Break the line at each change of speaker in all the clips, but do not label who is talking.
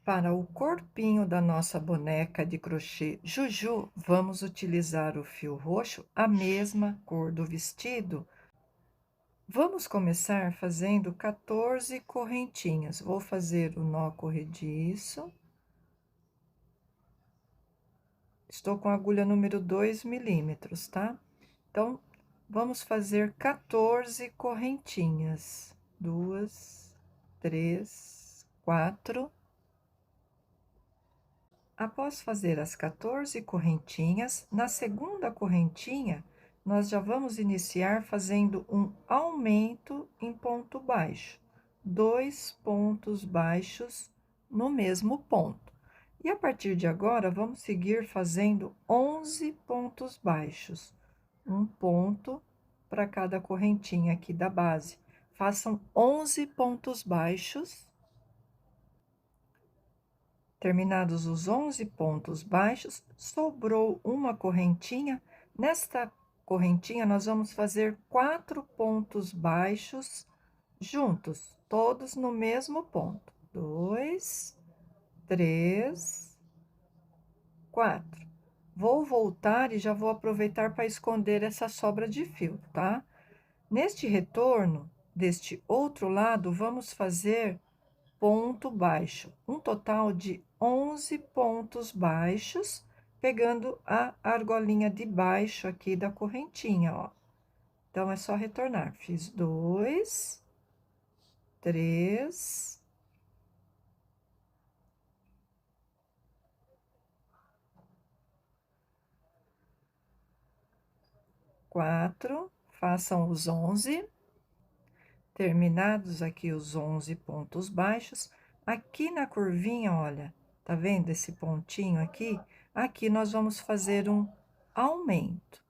Para o corpinho da nossa boneca de crochê Juju, vamos utilizar o fio roxo, a mesma cor do vestido. Vamos começar fazendo 14 correntinhas. Vou fazer o nó corrediço. Estou com a agulha número 2 milímetros, tá? Então, vamos fazer 14 correntinhas. 2, 3, 4. Após fazer as 14 correntinhas, na segunda correntinha, nós já vamos iniciar fazendo um aumento em ponto baixo, 2 pontos baixos no mesmo ponto. E a partir de agora, vamos seguir fazendo 11 pontos baixos, um ponto para cada correntinha aqui da base. Façam 11 pontos baixos. Terminados os 11 pontos baixos, sobrou uma correntinha. Nesta correntinha, nós vamos fazer 4 pontos baixos juntos, todos no mesmo ponto. 2, 3, 4. Vou voltar e já vou aproveitar para esconder essa sobra de fio, tá? Neste retorno, deste outro lado, vamos fazer ponto baixo, um total de 11 pontos baixos, pegando a argolinha de baixo aqui da correntinha, ó. Então, é só retornar. Fiz 2, 3, 4, façam os 11. Terminados aqui os 11 pontos baixos, aqui na curvinha, olha, tá vendo esse pontinho aqui? Aqui nós vamos fazer um aumento,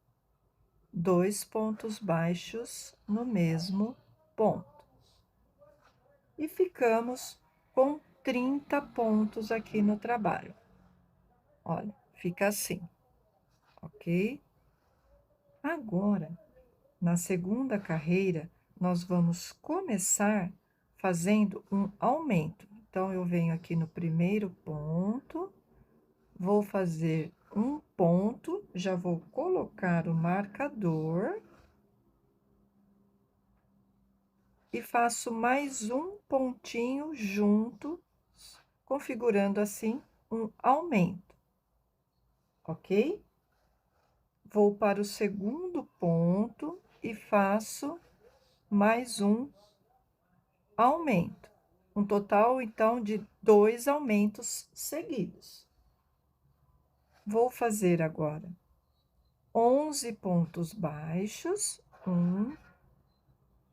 2 pontos baixos no mesmo ponto. E ficamos com 30 pontos aqui no trabalho. Olha, fica assim, ok? Agora, na segunda carreira, nós vamos começar fazendo um aumento. Então, eu venho aqui no primeiro ponto, vou fazer um ponto, já vou colocar o marcador e faço mais um pontinho junto, configurando assim um aumento, ok? Vou para o segundo ponto e faço mais um aumento, um total então de 2 aumentos seguidos. Vou fazer agora 11 pontos baixos, 1,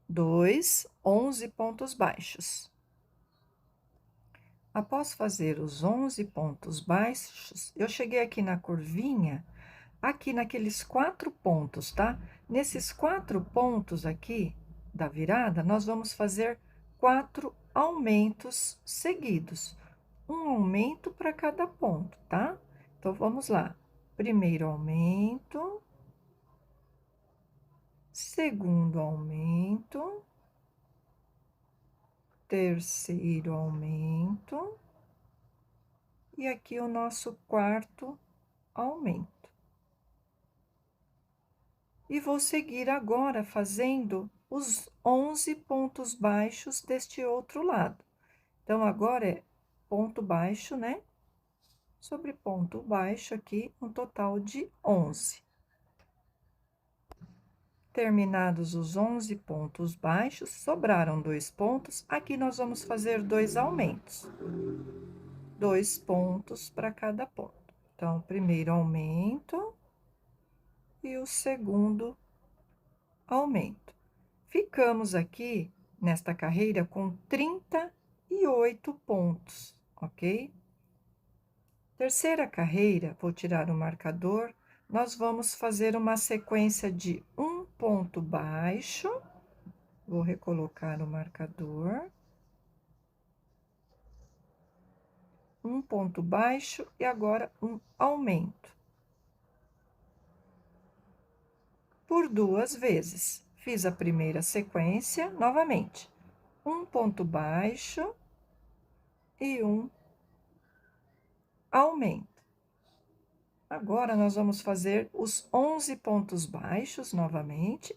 2, 11 pontos baixos. Após fazer os 11 pontos baixos, eu cheguei aqui na curvinha, aqui naqueles 4 pontos, tá? Nesses 4 pontos aqui da virada, nós vamos fazer 4 aumentos seguidos, um aumento para cada ponto, tá? Então, vamos lá. Primeiro aumento, segundo aumento, terceiro aumento, e aqui o nosso quarto aumento. E vou seguir agora fazendo os 11 pontos baixos deste outro lado. Então, agora é ponto baixo, né? Sobre ponto baixo aqui, um total de 11. Terminados os 11 pontos baixos, sobraram 2 pontos, aqui nós vamos fazer 2 aumentos. 2 pontos para cada ponto. Então, primeiro aumento e o segundo aumento. Ficamos aqui, nesta carreira, com 38 pontos, ok? Terceira carreira, vou tirar o marcador, nós vamos fazer uma sequência de um ponto baixo, vou recolocar o marcador, um ponto baixo e agora um aumento. Por 2 vezes. Fiz a primeira sequência, novamente, um ponto baixo e um aumento. Agora, nós vamos fazer os 11 pontos baixos novamente.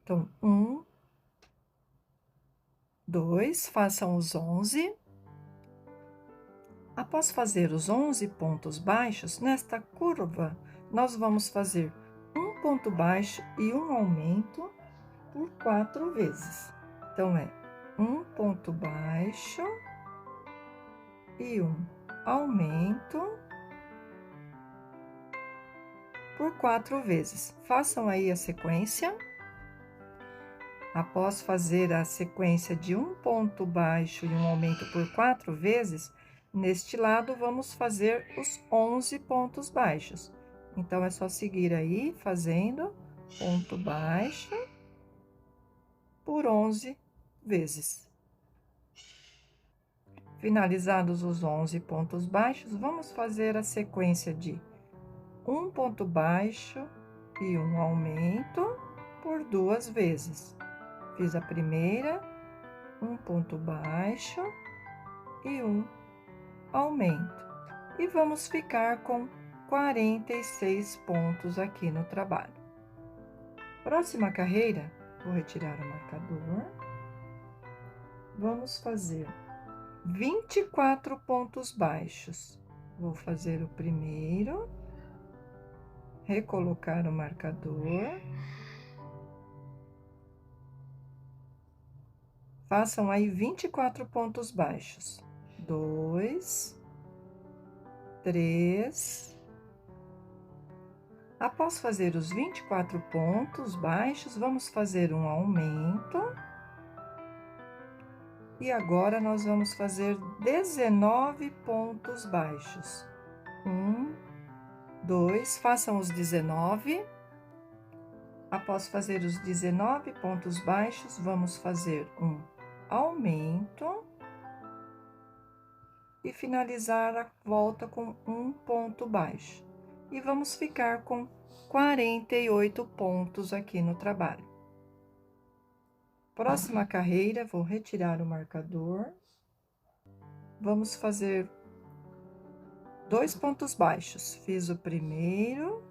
Então, 1, 2, façam os 11. Após fazer os 11 pontos baixos, nesta curva, nós vamos fazer um ponto baixo e um aumento por 4 vezes. Então, é um ponto baixo e um aumento por 4 vezes. Façam aí a sequência. Após fazer a sequência de um ponto baixo e um aumento por 4 vezes, neste lado vamos fazer os 11 pontos baixos. Então, é só seguir aí fazendo ponto baixo por 11 vezes. Finalizados os 11 pontos baixos, vamos fazer a sequência de um ponto baixo e um aumento por 2 vezes. Fiz a primeira, um ponto baixo e um aumento. E vamos ficar com 46 pontos aqui no trabalho. Próxima carreira, vou retirar o marcador. Vamos fazer 24 pontos baixos. Vou fazer o primeiro, recolocar o marcador. Façam aí 24 pontos baixos. 2, 3. Após fazer os 24 pontos baixos, vamos fazer um aumento. E agora, nós vamos fazer 19 pontos baixos. 1, 2, façam os 19. Após fazer os 19 pontos baixos, vamos fazer um aumento. E finalizar a volta com um ponto baixo. E vamos ficar com 48 pontos aqui no trabalho. Próxima carreira, vou retirar o marcador. Vamos fazer 2 pontos baixos. Fiz o primeiro,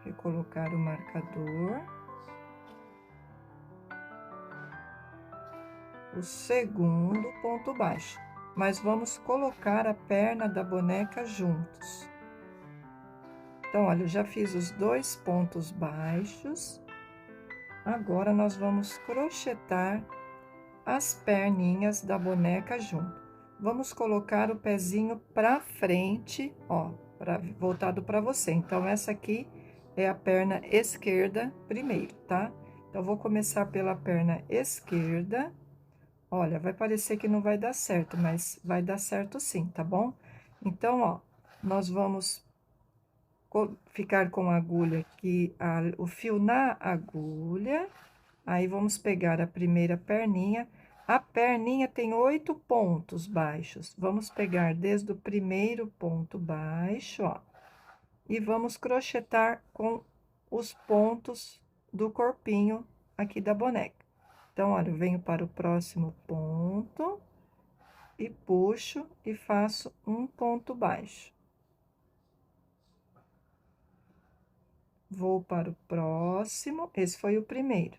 recolocar o marcador. O segundo ponto baixo. Mas vamos colocar a perna da boneca juntos. Então, olha, eu já fiz os 2 pontos baixos. Agora, nós vamos crochetar as perninhas da boneca junto. Vamos colocar o pezinho para frente, ó, voltado para você. Então, essa aqui é a perna esquerda primeiro, tá? Então, vou começar pela perna esquerda. Olha, vai parecer que não vai dar certo, mas vai dar certo sim, tá bom? Então, ó, nós vamos ficar com a agulha aqui, o fio na agulha. Aí, vamos pegar a primeira perninha. A perninha tem 8 pontos baixos. Vamos pegar desde o primeiro ponto baixo, ó. E vamos crochetar com os pontos do corpinho aqui da boneca. Então, olha, eu venho para o próximo ponto e puxo e faço um ponto baixo. Vou para o próximo, esse foi o primeiro.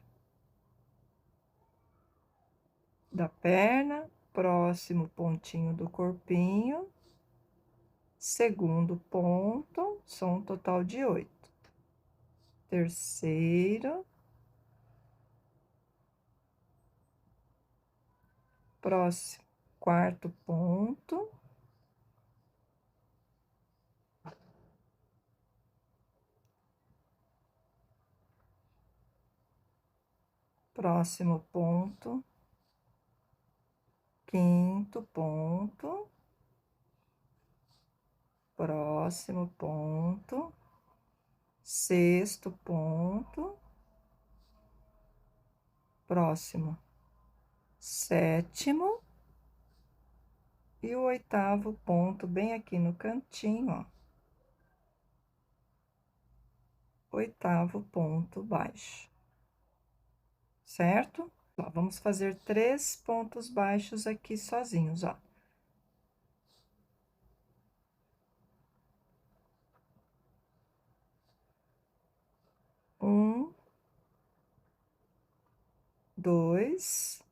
Da perna, próximo pontinho do corpinho, segundo ponto, são um total de 8. Terceiro. Próximo, quarto ponto. Próximo ponto. Quinto ponto. Próximo ponto. Sexto ponto. Próximo, sétimo. E o 8º ponto, bem aqui no cantinho, ó. 8º ponto baixo. Certo? Ó, vamos fazer 3 pontos baixos aqui sozinhos, ó. 2,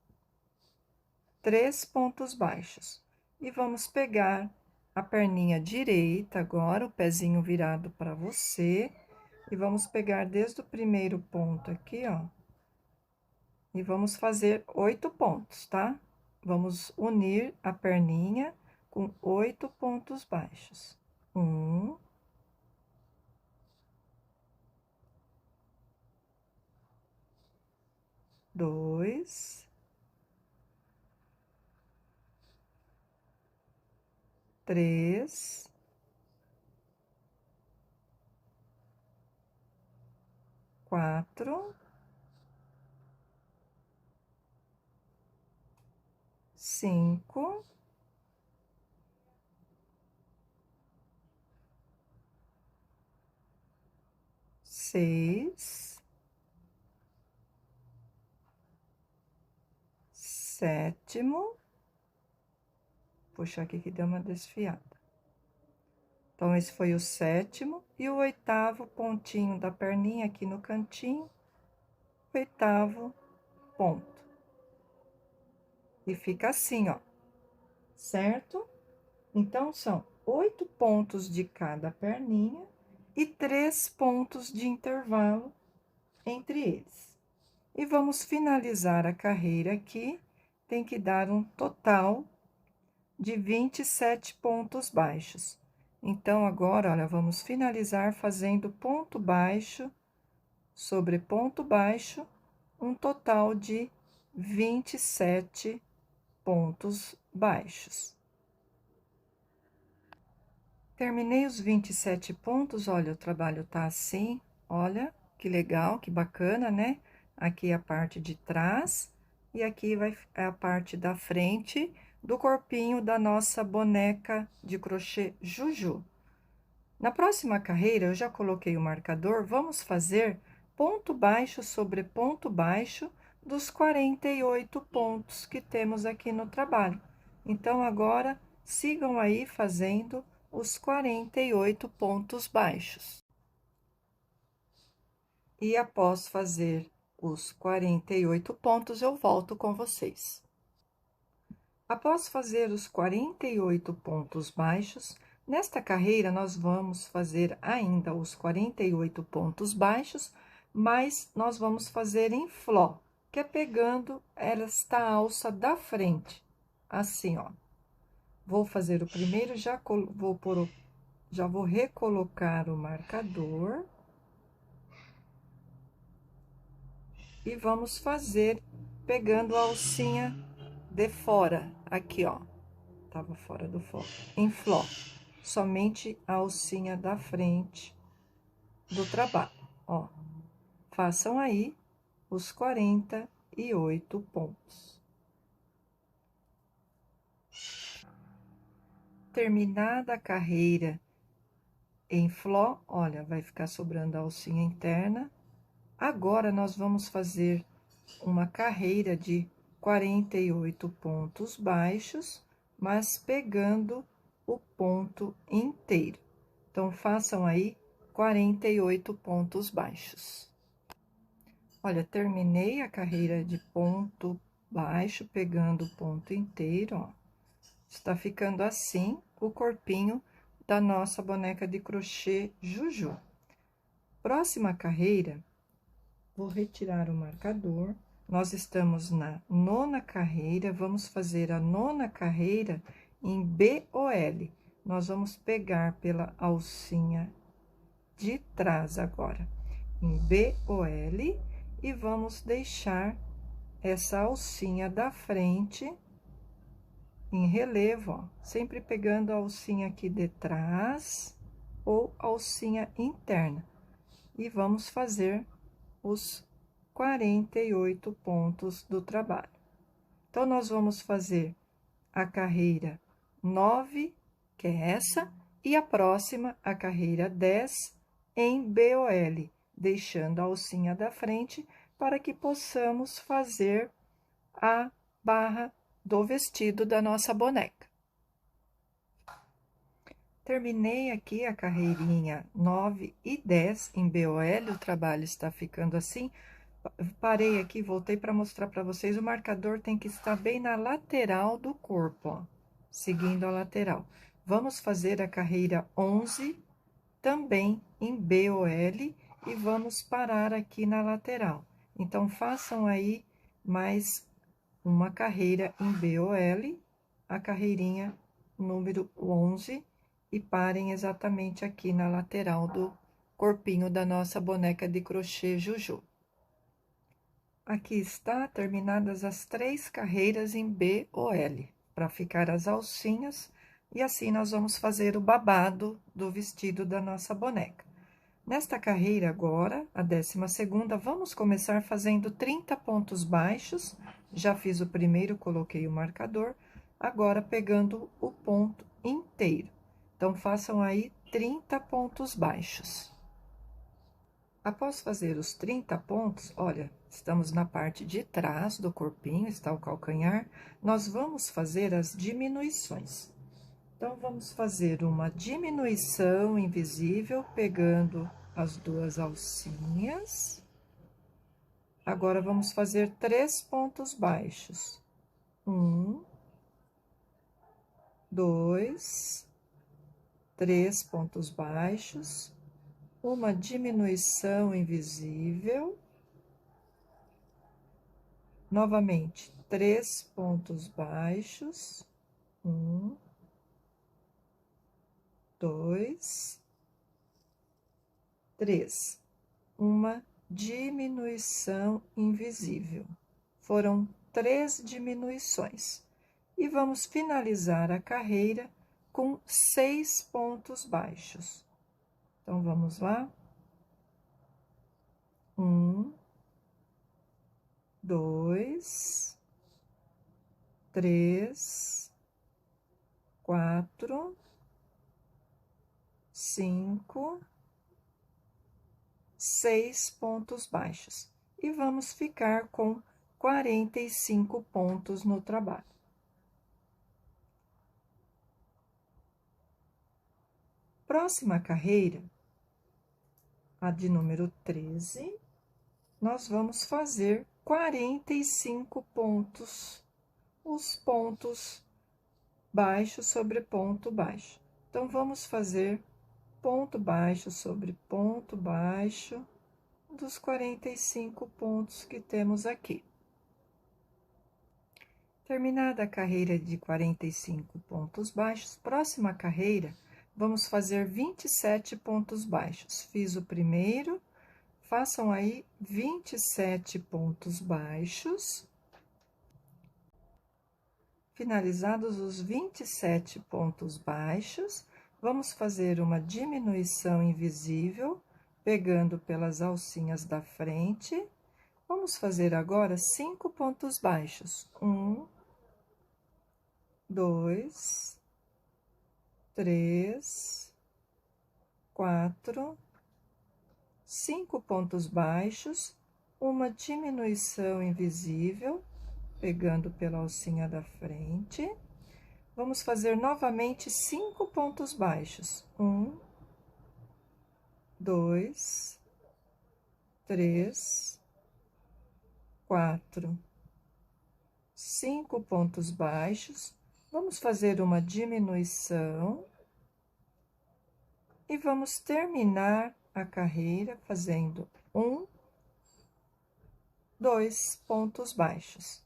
3 pontos baixos. E vamos pegar a perninha direita agora, o pezinho virado para você, e vamos pegar desde o primeiro ponto aqui, ó, e vamos fazer 8 pontos, tá? Vamos unir a perninha com 8 pontos baixos. 1, 2, 3, 4, 5, 6, 7º, puxar aqui que deu uma desfiada. Então, esse foi o 7º e o 8º pontinho da perninha aqui no cantinho, 8º ponto. E fica assim, ó, certo? Então, são 8 pontos de cada perninha e 3 pontos de intervalo entre eles. E vamos finalizar a carreira aqui, tem que dar um total de 27 pontos baixos. Então, agora, olha, vamos finalizar fazendo ponto baixo sobre ponto baixo, um total de 27 pontos baixos. Terminei os 27 pontos, olha, o trabalho tá assim, olha, que legal, que bacana, né? Aqui a parte de trás e aqui vai a parte da frente do corpinho da nossa boneca de crochê Juju. Na próxima carreira, eu já coloquei o marcador, vamos fazer ponto baixo sobre ponto baixo dos 48 pontos que temos aqui no trabalho. Então, agora, sigam aí fazendo os 48 pontos baixos. E após fazer os 48 pontos, eu volto com vocês. Após fazer os 48 pontos baixos, nesta carreira nós vamos fazer ainda os 48 pontos baixos, mas nós vamos fazer em fló, que é pegando esta alça da frente, assim, ó. Vou fazer o primeiro, já vou recolocar o marcador. E vamos fazer pegando a alcinha de fora, aqui, ó. Tava fora do foco. Em fló, somente a alcinha da frente do trabalho, ó. Façam aí os 48 pontos. Terminada a carreira em fló, olha, vai ficar sobrando a alcinha interna. Agora, nós vamos fazer uma carreira de 48 pontos baixos, mas pegando o ponto inteiro. Então, façam aí 48 pontos baixos. Olha, terminei a carreira de ponto baixo, pegando o ponto inteiro, ó. Está ficando assim o corpinho da nossa boneca de crochê Juju. Próxima carreira, vou retirar o marcador. Nós estamos na 9ª carreira, vamos fazer a 9ª carreira em BOL. Nós vamos pegar pela alcinha de trás agora, em BOL, e vamos deixar essa alcinha da frente em relevo, ó, sempre pegando a alcinha aqui de trás ou alcinha interna. E vamos fazer os 48 pontos do trabalho. Então, nós vamos fazer a carreira 9, que é essa, e a próxima, a carreira 10, em BOL, deixando a alcinha da frente para que possamos fazer a barra do vestido da nossa boneca. Terminei aqui a carreirinha 9 e 10 em BOL, o trabalho está ficando assim. Parei aqui, voltei para mostrar para vocês, o marcador tem que estar bem na lateral do corpo, ó, seguindo a lateral. Vamos fazer a carreira 11, também em BOL, e vamos parar aqui na lateral. Então, façam aí mais uma carreira em BOL, a carreirinha número 11, e parem exatamente aqui na lateral do corpinho da nossa boneca de crochê Juju. Aqui está terminadas as 3 carreiras em BOL, para ficar as alcinhas, e assim nós vamos fazer o babado do vestido da nossa boneca. Nesta carreira agora, a 12ª, vamos começar fazendo 30 pontos baixos. Já fiz o primeiro, coloquei o marcador, agora pegando o ponto inteiro. Então, façam aí 30 pontos baixos. Após fazer os 30 pontos, olha, estamos na parte de trás do corpinho, está o calcanhar, nós vamos fazer as diminuições. Então, vamos fazer uma diminuição invisível, pegando as 2 alcinhas. Agora, vamos fazer 3 pontos baixos. 1, 2, 3 pontos baixos. Uma diminuição invisível. Novamente, 3 pontos baixos. 1, 2, 3. Uma diminuição invisível. Foram 3 diminuições. E vamos finalizar a carreira com 6 pontos baixos. Então, vamos lá. 1, 2, 3, 4, 5, 6 pontos baixos. E vamos ficar com 45 pontos no trabalho. Próxima carreira, a de número 13, nós vamos fazer 45 pontos, os pontos baixos sobre ponto baixo. Então, vamos fazer ponto baixo sobre ponto baixo dos 45 pontos que temos aqui. Terminada a carreira de 45 pontos baixos, próxima carreira, vamos fazer 27 pontos baixos. Fiz o primeiro, façam aí 27 pontos baixos. Finalizados os 27 pontos baixos, vamos fazer uma diminuição invisível, pegando pelas alcinhas da frente. Vamos fazer agora 5 pontos baixos. 1, 2, 3, 4, 5 pontos baixos, uma diminuição invisível, pegando pela alcinha da frente. Vamos fazer novamente 5 pontos baixos. 1, 2, 3, 4, 5 pontos baixos. Vamos fazer uma diminuição e vamos terminar a carreira fazendo 1, 2 pontos baixos.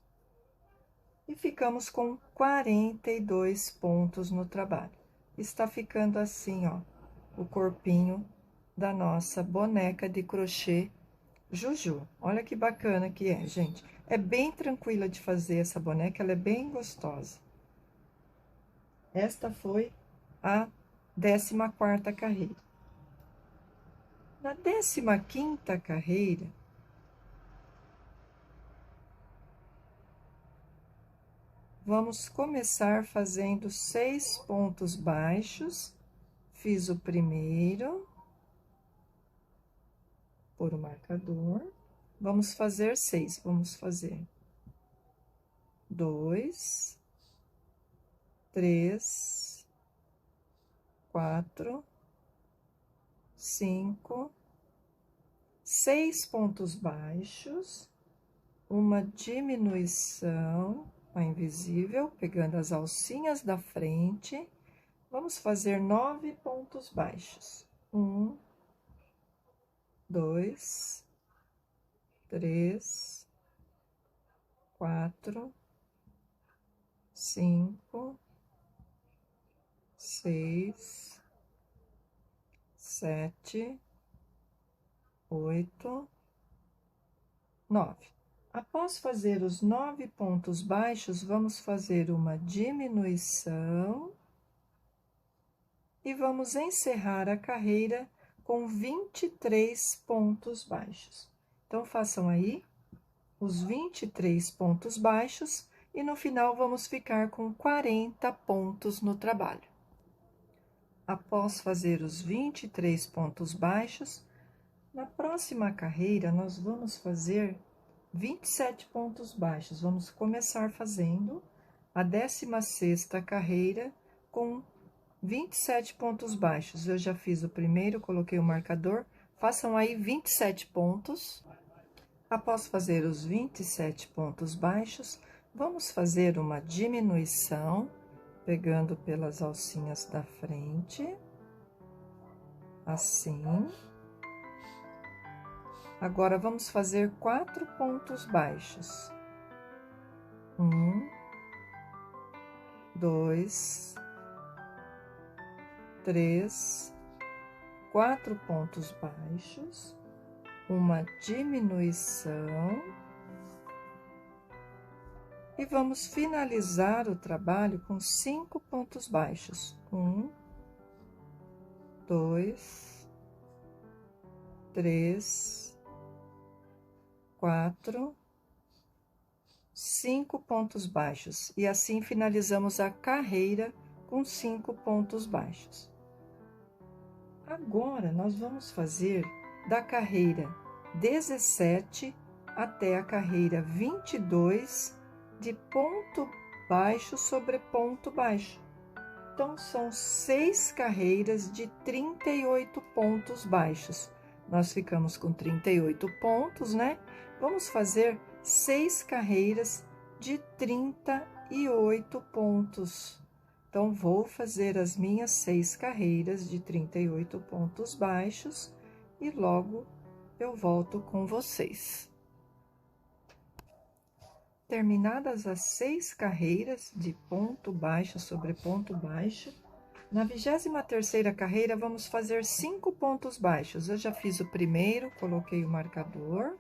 E ficamos com 42 pontos no trabalho. Está ficando assim, ó, o corpinho da nossa boneca de crochê Juju. Olha que bacana que é, gente. É bem tranquila de fazer essa boneca, ela é bem gostosa. Esta foi a 14ª carreira. Na 15ª carreira, vamos começar fazendo 6 pontos baixos. Fiz o primeiro, por o marcador. Vamos fazer 6. Vamos fazer 2, 3, 4, 5, 6 pontos baixos, uma diminuição, a invisível, pegando as alcinhas da frente. Vamos fazer 9 pontos baixos. 1, 2, 3, 4, 5, 6, 7, 8, 9. Após fazer os 9 pontos baixos, vamos fazer uma diminuição e vamos encerrar a carreira com 23 pontos baixos. Então, façam aí os 23 pontos baixos e no final vamos ficar com 40 pontos no trabalho. Após fazer os 23 pontos baixos, na próxima carreira nós vamos fazer 27 pontos baixos. Vamos começar fazendo a 16ª carreira com 27 pontos baixos. Eu já fiz o primeiro, coloquei o marcador. Façam aí 27 pontos. Após fazer os 27 pontos baixos, vamos fazer uma diminuição, pegando pelas alcinhas da frente, assim. Agora, vamos fazer 4 pontos baixos. 1, 2, 3, 4 pontos baixos, uma diminuição. E vamos finalizar o trabalho com 5 pontos baixos. 1, 2, 3, 4, 5 pontos baixos. E assim finalizamos a carreira com 5 pontos baixos. Agora, nós vamos fazer da carreira 17 até a carreira 22 de ponto baixo sobre ponto baixo. Então, são 6 carreiras de 38 pontos baixos. Nós ficamos com 38 pontos, né? Vamos fazer 6 carreiras de 38 pontos. Então, vou fazer as minhas 6 carreiras de 38 pontos baixos e logo eu volto com vocês. Terminadas as 6 carreiras de ponto baixo sobre ponto baixo, na 23ª carreira, vamos fazer 5 pontos baixos. Eu já fiz o primeiro, coloquei o marcador.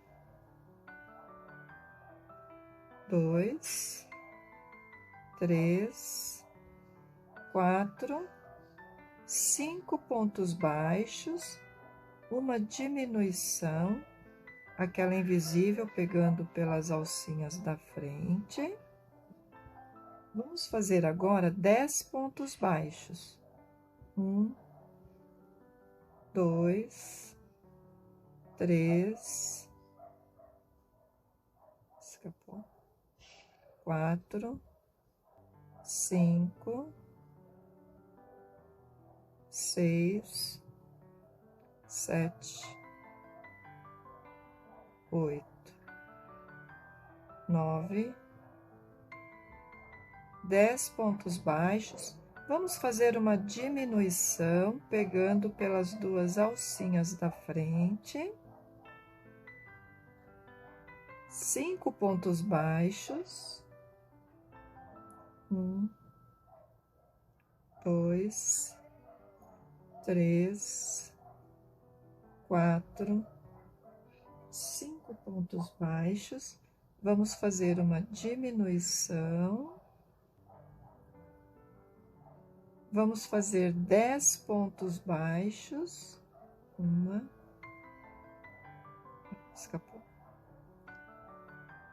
2, 3, 4, 5 pontos baixos, uma diminuição, aquela invisível pegando pelas alcinhas da frente. Vamos fazer agora 10 pontos baixos. 1, 2, 3, escapou, 4, 5, 6, 7, 8, 9, 10 pontos baixos. Vamos fazer uma diminuição, pegando pelas 2 alcinhas da frente. 5 pontos baixos. 1, 2, 3, 4, 5 pontos baixos. Vamos fazer uma diminuição. Vamos fazer 10 pontos baixos. Escapou.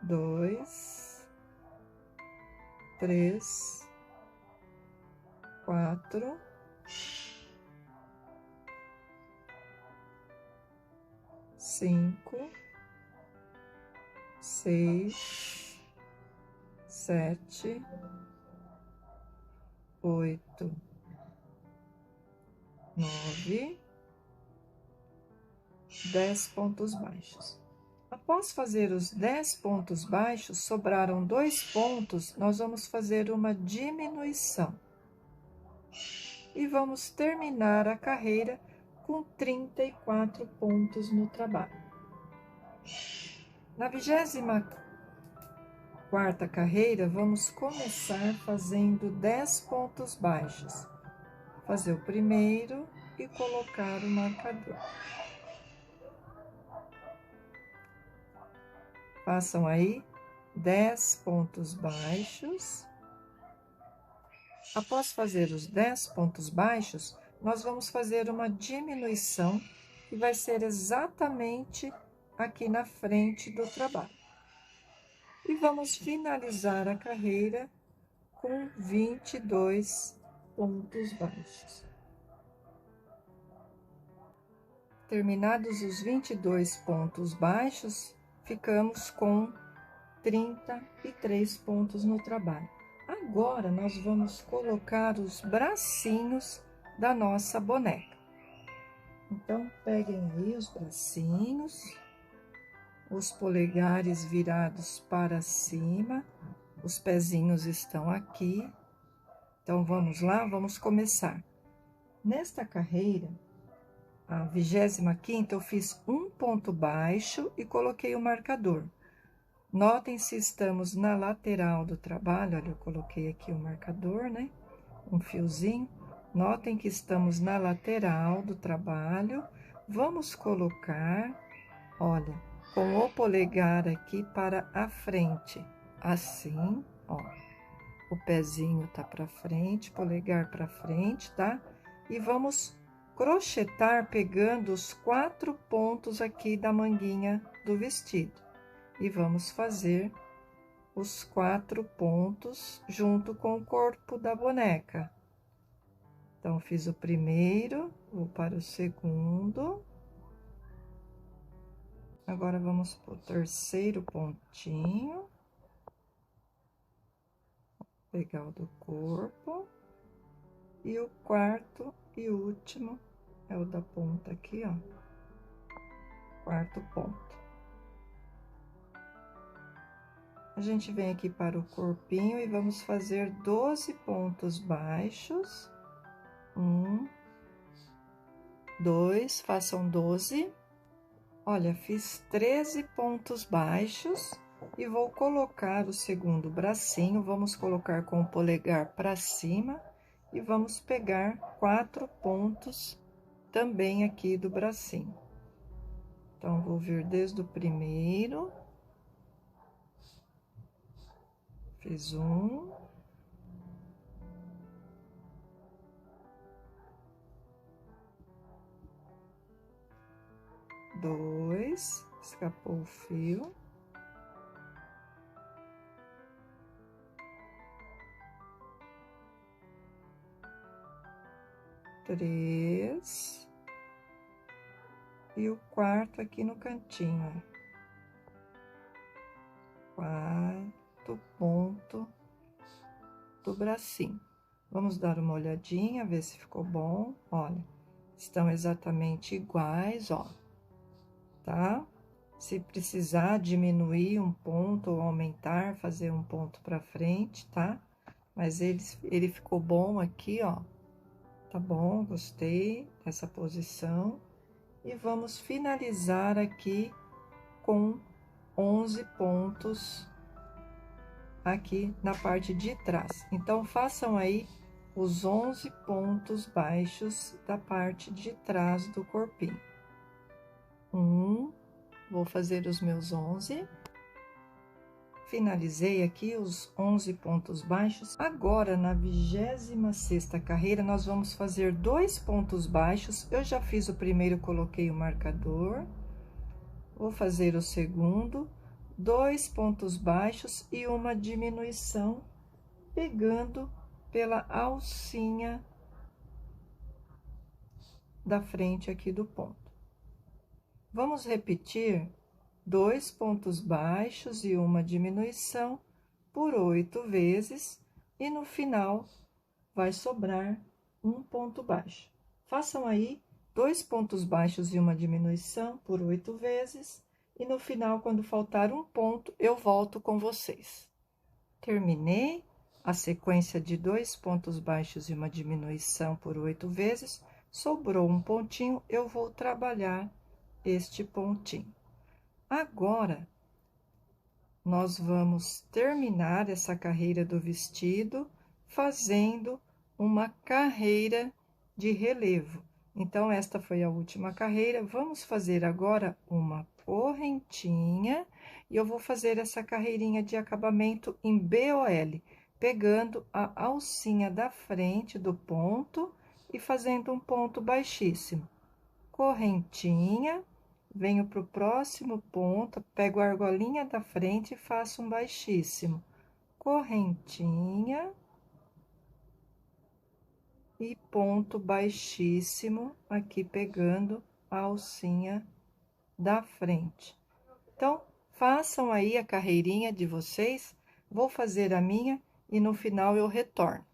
2, 3, 4, 5, 6, 7, 8, 9, 10 pontos baixos. Após fazer os 10 pontos baixos, sobraram 2 pontos, nós vamos fazer uma diminuição. E vamos terminar a carreira com 34 pontos no trabalho. Na 24ª carreira, vamos começar fazendo 10 pontos baixos. Fazer o primeiro e colocar o marcador. Façam aí 10 pontos baixos. Após fazer os 10 pontos baixos, nós vamos fazer uma diminuição que vai ser exatamente aqui na frente do trabalho. E vamos finalizar a carreira com 22 pontos baixos. Terminados os 22 pontos baixos, ficamos com 33 pontos no trabalho. Agora, nós vamos colocar os bracinhos da nossa boneca. Então, peguem aí os bracinhos, os polegares virados para cima, os pezinhos estão aqui. Então, vamos lá, vamos começar. Nesta carreira, a 25ª, eu fiz um ponto baixo e coloquei o marcador. Notem se estamos na lateral do trabalho, olha, eu coloquei aqui o marcador, né? Um fiozinho. Notem que estamos na lateral do trabalho. Vamos colocar, olha, com o polegar aqui para a frente. Assim, ó. O pezinho tá para frente, polegar para frente, tá? E vamos crochetar pegando os 4 pontos aqui da manguinha do vestido. E vamos fazer os 4 pontos junto com o corpo da boneca. Então, fiz o primeiro, vou para o segundo. Agora, vamos para o terceiro pontinho. Vou pegar o do corpo. E o quarto e último é o da ponta aqui, ó. Quarto ponto. A gente vem aqui para o corpinho e vamos fazer 12 pontos baixos. 1, 2, façam 12. Olha, fiz 13 pontos baixos e vou colocar o segundo bracinho. Vamos colocar com o polegar para cima e vamos pegar 4 pontos também aqui do bracinho. Então, vou vir desde o primeiro. Fiz 1. 2, escapou o fio. 3. E o quarto aqui no cantinho, ó. 4 ponto do bracinho. Vamos dar uma olhadinha, ver se ficou bom. Olha, estão exatamente iguais, ó, tá? Se precisar diminuir um ponto ou aumentar, fazer um ponto para frente, tá? Mas ele ficou bom aqui, ó. Tá bom, gostei dessa posição. E vamos finalizar aqui com 11 pontos aqui na parte de trás. Então, façam aí os 11 pontos baixos da parte de trás do corpinho. Vou fazer os meus 11. Finalizei aqui os 11 pontos baixos. Agora, na 26ª carreira, nós vamos fazer 2 pontos baixos. Eu já fiz o primeiro, coloquei o marcador. Vou fazer o segundo, 2 pontos baixos e uma diminuição, pegando pela alcinha da frente aqui do ponto. Vamos repetir 2 pontos baixos e uma diminuição por 8 vezes, e no final vai sobrar um ponto baixo. Façam aí 2 pontos baixos e uma diminuição por 8 vezes, e no final, quando faltar um ponto, eu volto com vocês. Terminei a sequência de 2 pontos baixos e uma diminuição por 8 vezes, sobrou um pontinho, eu vou trabalhar este pontinho. Agora, nós vamos terminar essa carreira do vestido fazendo uma carreira de relevo. Então, esta foi a última carreira. Vamos fazer agora uma correntinha e eu vou fazer essa carreirinha de acabamento em BOL, pegando a alcinha da frente do ponto e fazendo um ponto baixíssimo. Correntinha, venho para o próximo ponto, pego a argolinha da frente e faço um baixíssimo. Correntinha e ponto baixíssimo aqui pegando a alcinha da frente. Então, façam aí a carreirinha de vocês, vou fazer a minha e no final eu retorno.